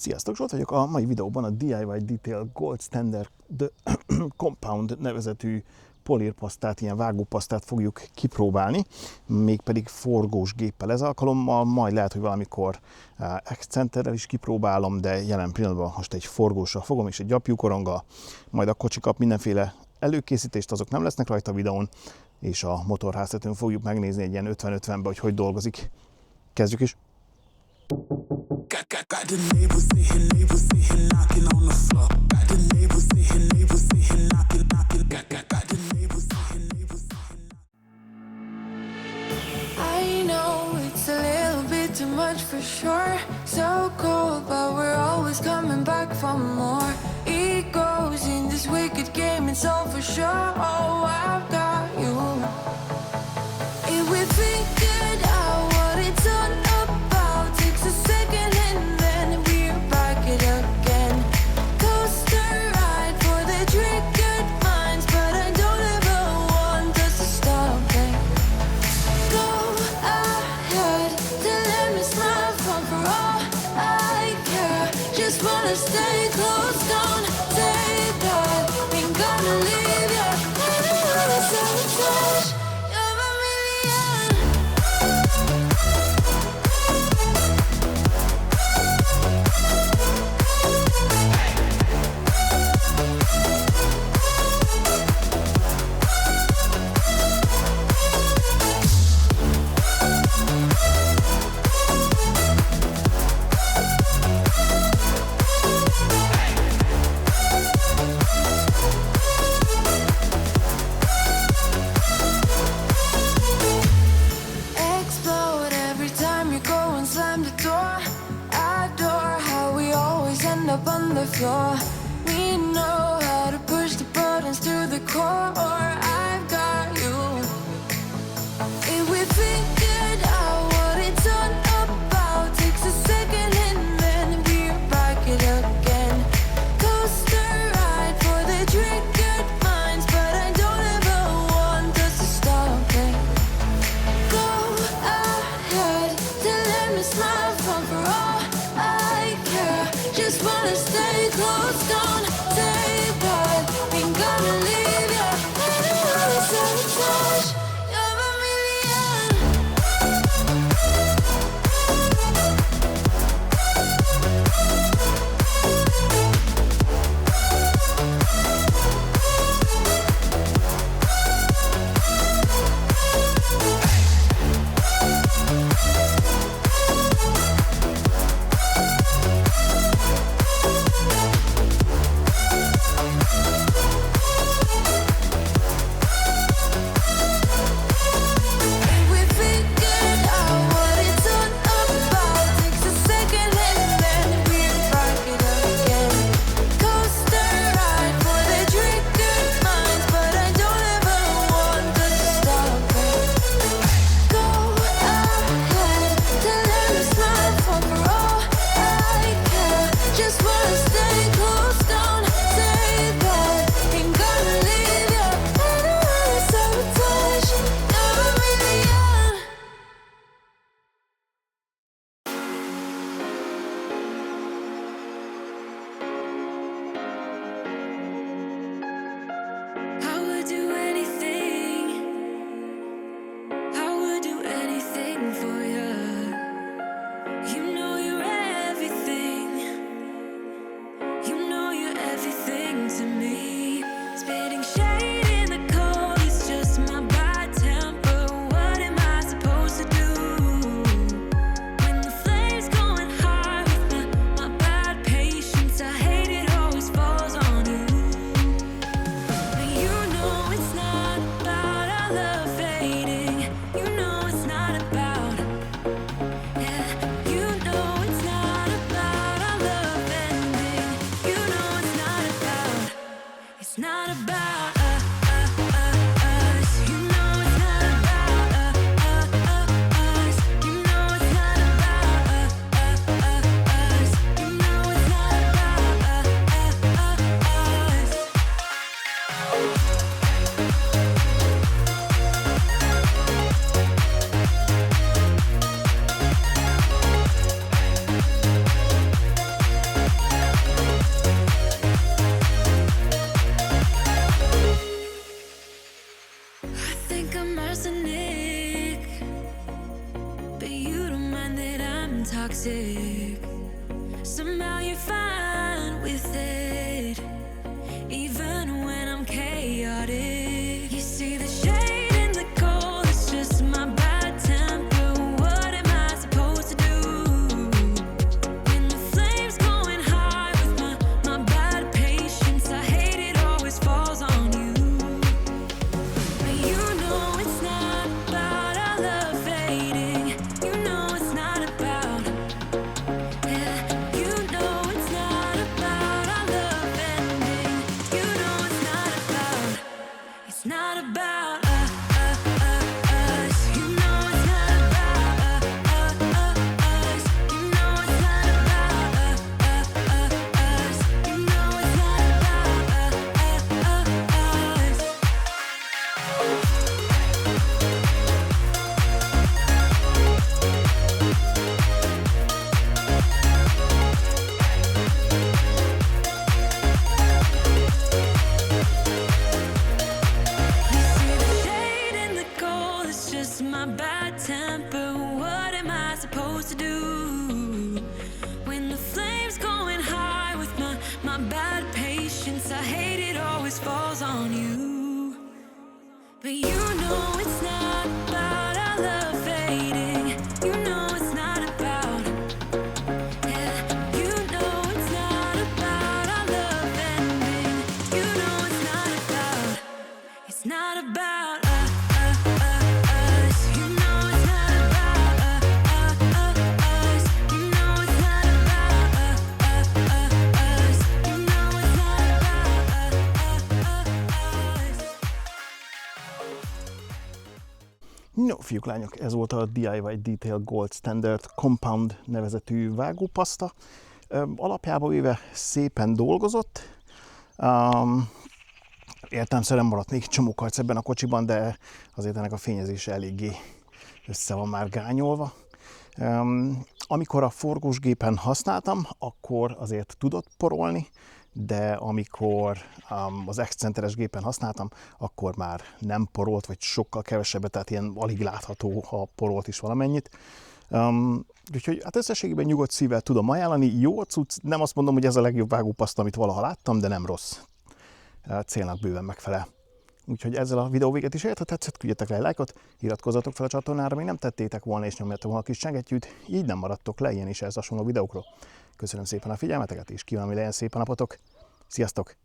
Sziasztok, Zsolt vagyok. A mai videóban a DIYDetail Gold Standard Compound nevezetű polírpasztát, ilyen vágópasztát fogjuk kipróbálni, mégpedig forgós géppel ez alkalommal, majd lehet, hogy valamikor excenterrel is kipróbálom, de jelen pillanatban most egy forgósra fogom és egy gyapjúkoronggal, majd a kocsi kap mindenféle előkészítést, azok nem lesznek rajta a videón, és a motorháztetőn fogjuk megnézni egy ilyen 50-50-be, hogy dolgozik. Kezdjük is! Got the neighbors sitting, knocking on the floor. Got the neighbors sitting, knocking. Got the neighbors sitting. I know it's a little bit too much for sure. So cold, but we're always coming back for more. Egos in this wicked game, it's all for sure. Oh, I've got you. If we figured out what it's all about, takes a second and then we're back it again. Coaster ride for the triggered minds, but I don't ever want us to stop it. Go ahead, to let me smile for all I care. Just wanna stay close, don't take that. Ain't gonna leave ya, sabotage. You're a million. Explode every time you go and slam the door. Adore how we always end up on the floor. We know how to push the buttons to the core. I've got you. If we figured out what it's all about, takes a second and then we're back it again. Coaster ride for the triggered minds, but I don't ever want us to stop it. Go ahead, to let me smile for all I care. Just wanna stay close, don't take that. Ain't gonna leave ya, sabotage. You're a million. my bad patience. I hate it always falls on you. But you know it's not about our love fading. You know it's not about, yeah. You know it's not about our love ending. You know it's not about, it's not about us. You know it's not about us. You know it's not about us. You know it's not about us. No, fiúk, lányok, ez volt a DIYDetail Gold Standard Compound nevezetű vágópaszta. Alapjában véve szépen dolgozott. Értelemszerűen maradt még csomó karc ebben a kocsiban, de azért ennek a fényezése eléggé össze van már gányolva. Amikor a forgósgépen használtam, akkor azért tudott porolni, de amikor az excenteres gépen használtam, akkor már nem porolt, vagy sokkal kevesebbet, tehát ilyen alig látható, ha porolt is valamennyit. Úgyhogy hát összességében nyugodt szívvel tudom ajánlani. Jó a cucc, nem azt mondom, hogy ez a legjobb vágópaszta, amit valaha láttam, de nem rossz. Célnak bőven megfelel. Úgyhogy ezzel a videó véget is ért, ha tetszett, küldjetek le egy lájkot, iratkozzatok fel a csatornára, még nem tettétek volna, és nyomjátok volna a kis csengettyűt, így nem maradtok le ilyen és ehhez hasonló videókról. Köszönöm szépen a figyelmeteket, és kívánom, hogy legyen szép a napotok. Sziasztok!